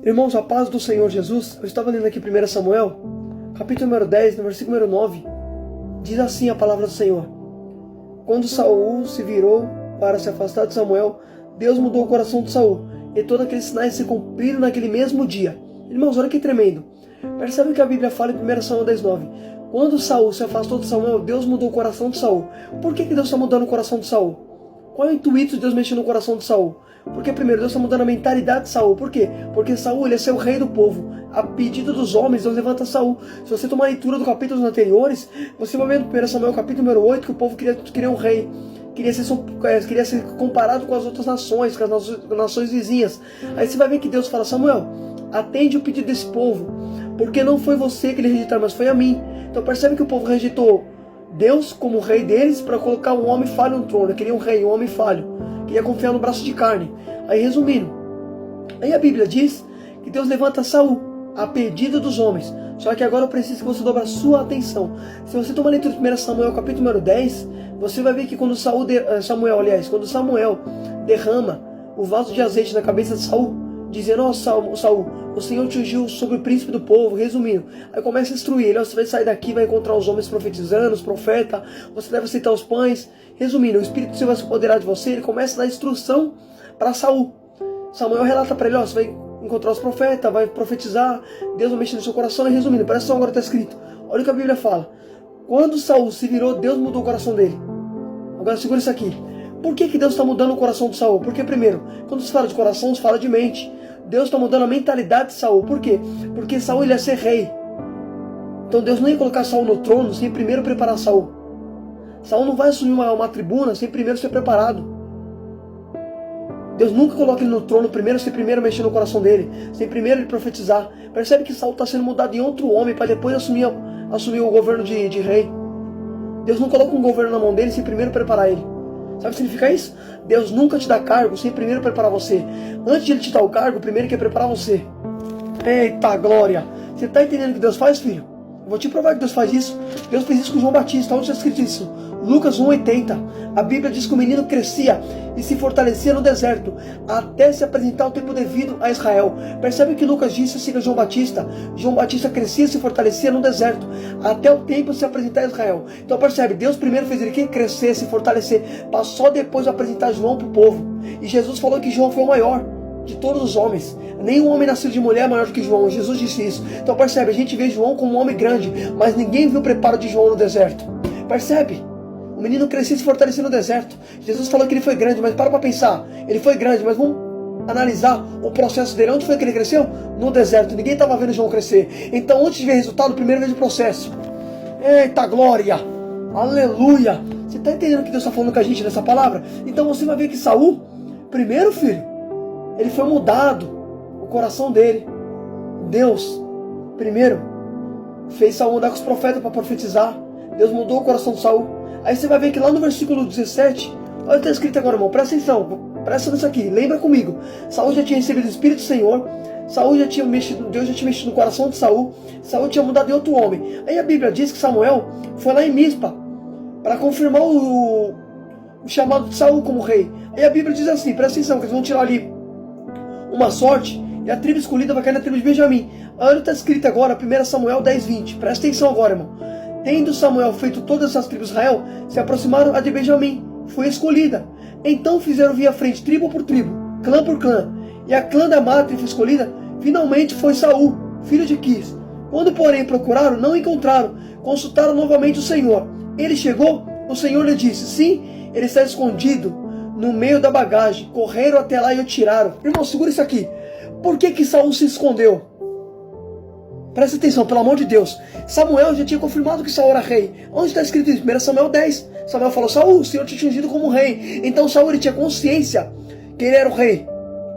Irmãos, a paz do Senhor Jesus. Eu estava lendo aqui 1 Samuel, capítulo número 10, no versículo número 9. Diz assim a palavra do Senhor: quando Saul se virou para se afastar de Samuel, Deus mudou o coração de Saul, e todos aqueles sinais se cumpriram naquele mesmo dia. Irmãos, olha que tremendo. Percebe que a Bíblia fala em 1 Samuel 10, 9. Quando Saul se afastou de Samuel, Deus mudou o coração de Saul. Por que Deus está mudando o coração de Saul? Qual é o intuito de Deus mexer no coração de Saul? Porque primeiro Deus está mudando a mentalidade de Saul. Por quê? Porque Saul ele é ser o rei do povo. A pedido dos homens, Deus levanta Saul. Se você tomar a leitura dos capítulos anteriores, você vai ver no 1 Samuel capítulo número 8 que o povo queria um rei. Queria ser comparado com as outras nações, com as nações vizinhas. Aí você vai ver que Deus fala: Samuel, atende o pedido desse povo, porque não foi você que ele rejeitou, mas foi a mim. Então percebe que o povo rejeitou Deus como rei deles para colocar um homem falho no trono. Queria um rei, um homem falho. Queria confiar no braço de carne. Aí resumindo, aí a Bíblia diz que Deus levanta Saul a pedido dos homens. Só que agora eu preciso que você dobre a sua atenção. Se você tomar a leitura de 1 Samuel capítulo número 10, você vai ver que quando quando Samuel derrama o vaso de azeite na cabeça de Saul, dizendo: ó Saul, o Senhor te ungiu sobre o príncipe do povo. Resumindo, aí começa a instruir ele: ó, você vai sair daqui, vai encontrar os homens profetizando, os profetas, você deve aceitar os pães. Resumindo, o Espírito do Senhor vai se apoderar de você. Ele começa a dar instrução para Saul. Samuel relata para ele: ó, você vai encontrar os profetas, vai profetizar, Deus vai mexer no seu coração. E resumindo, parece só agora está escrito. Olha o que a Bíblia fala: quando Saul se virou, Deus mudou o coração dele. Agora segura isso aqui. Por que Deus está mudando o coração de Saul? Porque primeiro, quando se fala de coração, se fala de mente. Deus está mudando a mentalidade de Saul. Por quê? Porque Saul ele ia ser rei. Então Deus não ia colocar Saul no trono sem primeiro preparar Saul. Saul não vai assumir uma tribuna sem primeiro ser preparado. Deus nunca coloca ele no trono sem primeiro mexer no coração dele, sem primeiro ele profetizar. Percebe que Saul está sendo mudado em outro homem para depois assumir o governo de rei. Deus não coloca um governo na mão dele sem primeiro preparar ele. Sabe o que significa isso? Deus nunca te dá cargo sem primeiro preparar você. Antes de ele te dar o cargo, primeiro ele quer preparar você. Eita glória! Você está entendendo o que Deus faz, filho? Eu vou te provar que Deus faz isso. Deus fez isso com João Batista. Onde está escrito isso? Lucas 1,80. A Bíblia diz que o menino crescia e se fortalecia no deserto, até se apresentar o tempo devido a Israel. Percebe que Lucas disse assim a João Batista? João Batista crescia e se fortalecia no deserto, até o tempo de se apresentar a Israel. Então percebe, Deus primeiro fez ele crescer, se fortalecer, para só depois apresentar João para o povo. E Jesus falou que João foi o maior de todos os homens. Nenhum homem nascido de mulher é maior do que João. Jesus disse isso. Então percebe, a gente vê João como um homem grande, mas ninguém viu o preparo de João no deserto. Percebe? O menino crescia e se fortalecia no deserto. Jesus falou que ele foi grande, mas para pensar. Ele foi grande, mas vamos analisar o processo dele. Onde foi que ele cresceu? No deserto. Ninguém estava vendo João crescer. Então antes de ver resultado, primeiro veja o processo. Eita glória! Aleluia! Você está entendendo o que Deus está falando com a gente nessa palavra? Então você vai ver que Saul, primeiro filho, ele foi mudado, o coração dele. Deus, primeiro, fez Saul andar com os profetas para profetizar. Deus mudou o coração de Saul. Aí você vai ver que lá no versículo 17, olha o que está escrito agora, irmão, presta atenção, presta nisso aqui, lembra comigo. Saul já tinha recebido o Espírito do Senhor, Deus já tinha mexido no coração de Saul, Saul tinha mudado em outro homem. Aí a Bíblia diz que Samuel foi lá em Mispa para confirmar o chamado de Saul como rei. Aí a Bíblia diz assim, presta atenção, que eles vão tirar ali uma sorte, e a tribo escolhida vai cair na tribo de Benjamim. Olha o que está escrito agora, 1 Samuel 10, 20, presta atenção agora, irmão. Tendo Samuel feito todas as tribos de Israel, se aproximaram a de Benjamim, foi escolhida. Então fizeram vir à frente tribo por tribo, clã por clã, e a clã da mata foi escolhida, finalmente foi Saul, filho de Quis. Quando porém procuraram, não encontraram, consultaram novamente o Senhor. Ele chegou, o Senhor lhe disse: sim, ele está escondido no meio da bagagem. Correram até lá e o tiraram. Irmão, segura isso aqui. Por que Saul se escondeu? Presta atenção, pelo amor de Deus. Samuel já tinha confirmado que Saul era rei. Onde está escrito isso? 1 Samuel 10. Samuel falou: Saul, o Senhor te tinha ungido como rei. Então Saul ele tinha consciência que ele era o rei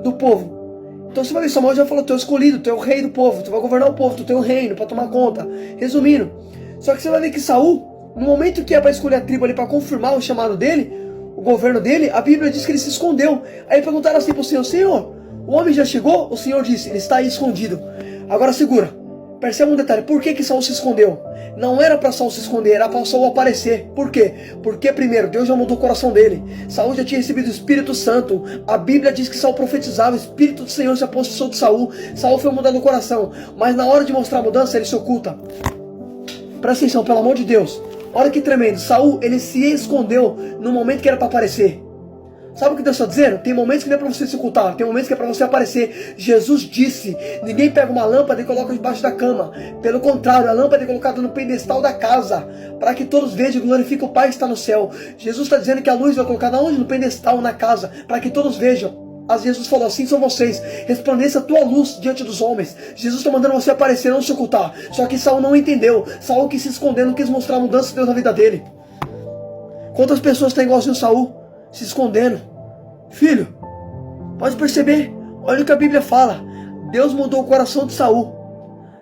do povo. Então você vai ver, Samuel já falou: tu é o escolhido, tu é o rei do povo, tu vai governar o povo, tu tem um reino para tomar conta. Resumindo, só que você vai ver que Saul, no momento que é para escolher a tribo ali para confirmar o chamado dele, o governo dele, a Bíblia diz que ele se escondeu. Aí perguntaram assim para o Senhor: Senhor, o homem já chegou? O Senhor disse: ele está aí escondido. Agora segura. Perceba um detalhe, por que Saul se escondeu? Não era para Saul se esconder, era para Saul aparecer. Por quê? Porque primeiro, Deus já mudou o coração dele. Saul já tinha recebido o Espírito Santo. A Bíblia diz que Saul profetizava, o Espírito do Senhor se apossou de Saul. Saul foi mudando o coração, mas na hora de mostrar a mudança, ele se oculta. Presta atenção, pelo amor de Deus. Olha que tremendo, Saul, ele se escondeu no momento que era para aparecer. Sabe o que Deus está dizendo? Tem momentos que não é para você se ocultar, tem momentos que é para você aparecer. Jesus disse, ninguém pega uma lâmpada e coloca debaixo da cama. Pelo contrário, a lâmpada é colocada no pedestal da casa, para que todos vejam e glorifiquem o Pai que está no céu. Jesus está dizendo que a luz vai colocada onde? No pedestal, na casa, para que todos vejam. As Jesus falou, assim são vocês, resplandeça a tua luz diante dos homens. Jesus está mandando você aparecer, não se ocultar. Só que Saul não entendeu, Saul quis se esconder, não quis mostrar a mudança de Deus na vida dele. Quantas pessoas estão igualzinho Saul, se escondendo? Filho, pode perceber, olha o que a Bíblia fala. Deus mudou o coração de Saul.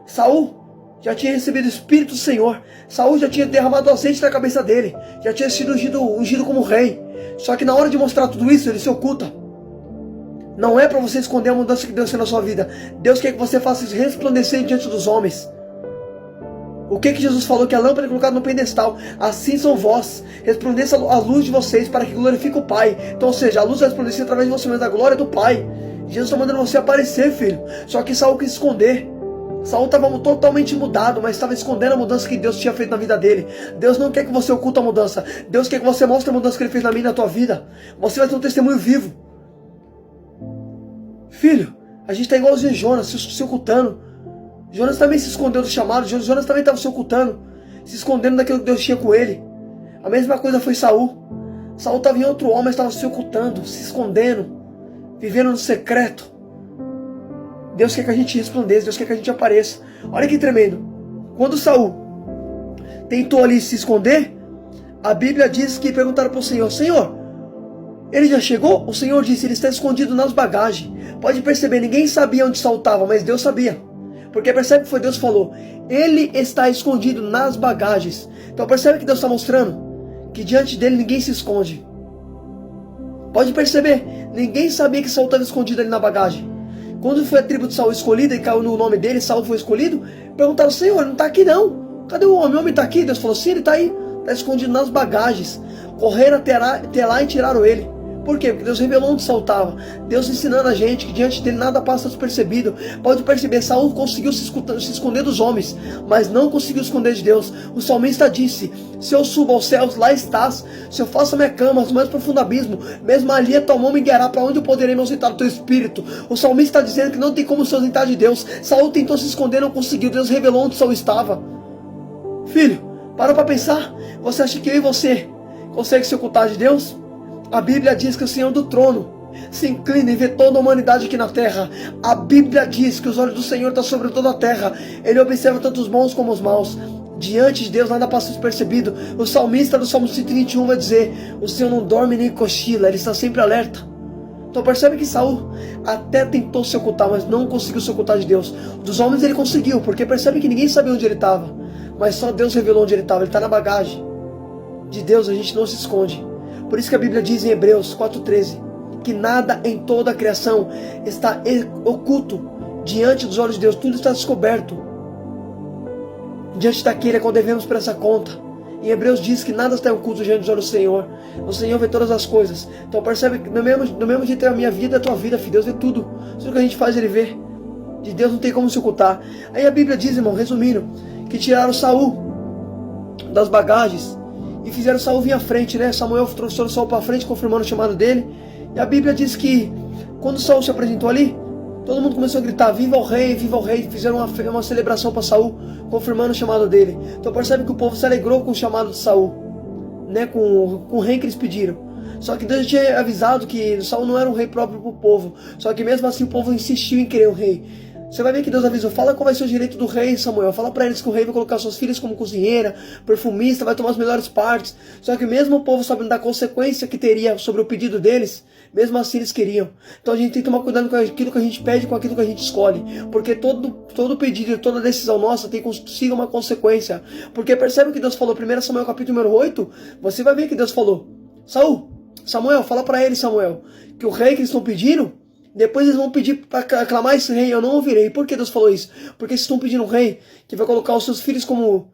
Saul já tinha recebido o Espírito do Senhor. Saul já tinha derramado azeite na cabeça dele, já tinha sido ungido como rei. Só que na hora de mostrar tudo isso, ele se oculta. Não é para você esconder a mudança que Deus fez na sua vida. Deus quer que você faça isso resplandecer diante dos homens. O que Jesus falou? Que a lâmpada é colocada no pedestal. Assim são vós. Resplandeça a luz de vocês para que glorifique o Pai. Então, ou seja, a luz vai resplandecer através de você, mas a glória do Pai. Jesus está mandando você aparecer, filho. Só que Saul quis esconder. Saul estava totalmente mudado, mas estava escondendo a mudança que Deus tinha feito na vida dele. Deus não quer que você oculte a mudança. Deus quer que você mostre a mudança que Ele fez na minha e na tua vida. Você vai ter um testemunho vivo. Filho, a gente está igualzinho Jonas, se ocultando. Jonas também se escondeu do chamado. Jonas também estava se ocultando, se escondendo daquilo que Deus tinha com ele. A mesma coisa foi Saul. Saul estava em outro homem, mas estava se ocultando, se escondendo, vivendo no secreto. Deus quer que a gente resplandeça, Deus quer que a gente apareça. Olha que tremendo. Quando Saul tentou ali se esconder, a Bíblia diz que perguntaram para o Senhor, Senhor, ele já chegou? O Senhor disse, ele está escondido nas bagagens. Pode perceber, ninguém sabia onde Saul estava, mas Deus sabia. Porque percebe que foi Deus que falou, ele está escondido nas bagagens. Então percebe que Deus está mostrando que diante dele ninguém se esconde. Pode perceber, ninguém sabia que Saul estava escondido ali na bagagem. Quando foi a tribo de Saul escolhida e caiu no nome dele, Saul foi escolhido, perguntaram, Senhor, não está aqui não. Cadê o homem? O homem está aqui? Deus falou, sim, ele está aí. Está escondido nas bagagens. Correram até lá e tiraram ele. Por quê? Porque Deus revelou onde Saul estava. Deus ensinando a gente que diante dele nada passa despercebido. Pode perceber, Saul conseguiu se esconder dos homens, mas não conseguiu esconder de Deus. O salmista disse, se eu subo aos céus, lá estás. Se eu faço a minha cama, no mais profundo abismo, mesmo ali a tua mão me guiará, para onde eu poderei me ausentar do teu espírito. O salmista está dizendo que não tem como se ausentar de Deus. Saul tentou se esconder, não conseguiu. Deus revelou onde Saul estava. Filho, para pensar. Você acha que eu e você consegue se ocultar de Deus? A Bíblia diz que o Senhor do trono se inclina e vê toda a humanidade aqui na terra. A Bíblia diz que os olhos do Senhor estão sobre toda a terra. Ele observa tanto os bons como os maus. Diante de Deus nada passa despercebido. O salmista do Salmo 121 vai dizer, o Senhor não dorme nem cochila, Ele está sempre alerta. Então percebe que Saul até tentou se ocultar, mas não conseguiu se ocultar de Deus. Dos homens ele conseguiu, porque percebe que ninguém sabia onde ele estava. Mas só Deus revelou onde ele estava, ele está na bagagem. De Deus a gente não se esconde. Por isso que a Bíblia diz em Hebreus 4,13 que nada em toda a criação está oculto diante dos olhos de Deus. Tudo está descoberto. Diante daquele é quando devemos prestar conta. Em Hebreus diz que nada está oculto diante dos olhos do Senhor. O Senhor vê todas as coisas. Então percebe que do mesmo jeito é a minha vida, a tua vida, filho. Deus vê tudo. Tudo que a gente faz, Ele vê. De Deus não tem como se ocultar. Aí a Bíblia diz, irmão, resumindo, que tiraram Saul das bagagens e fizeram Saul vir à frente, né? Samuel trouxe Saul para frente, confirmando o chamado dele. E a Bíblia diz que quando Saul se apresentou ali, todo mundo começou a gritar, viva o rei, viva o rei. Fizeram uma celebração para Saul, confirmando o chamado dele. Então percebe que o povo se alegrou com o chamado de Saul, né? Com o rei que eles pediram. Só que Deus tinha avisado que Saul não era um rei próprio para o povo. Só que mesmo assim o povo insistiu em querer um rei. Você vai ver que Deus avisou, fala qual vai ser o direito do rei, Samuel. Fala para eles que o rei vai colocar suas filhas como cozinheira, perfumista, vai tomar as melhores partes. Só que mesmo o povo sabendo da consequência que teria sobre o pedido deles, mesmo assim eles queriam. Então a gente tem que tomar cuidado com aquilo que a gente pede, com aquilo que a gente escolhe. Porque todo pedido e toda decisão nossa tem consigo uma consequência. Porque percebe o que Deus falou, 1 Samuel capítulo número 8, você vai ver que Deus falou, Samuel, fala para eles, Samuel, que o rei que eles estão pedindo, Depois eles vão pedir para aclamar esse rei, eu não ouvirei. Por que Deus falou isso? Porque vocês estão pedindo um rei que vai colocar os seus filhos como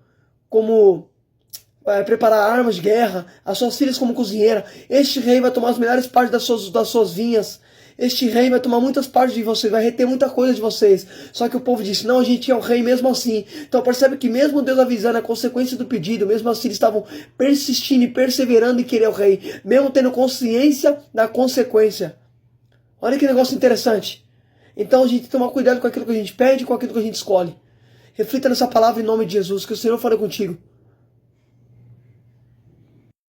preparar armas de guerra, as suas filhas como cozinheira. Este rei vai tomar as melhores partes das suas vinhas. Este rei vai tomar muitas partes de vocês, vai reter muita coisa de vocês. Só que o povo disse, não, a gente é o rei mesmo assim. Então percebe que mesmo Deus avisando a consequência do pedido, mesmo assim eles estavam persistindo e perseverando em querer o rei, mesmo tendo consciência da consequência. Olha que negócio interessante. Então a gente tem que tomar cuidado com aquilo que a gente pede e com aquilo que a gente escolhe. Reflita nessa palavra em nome de Jesus, que o Senhor fale contigo.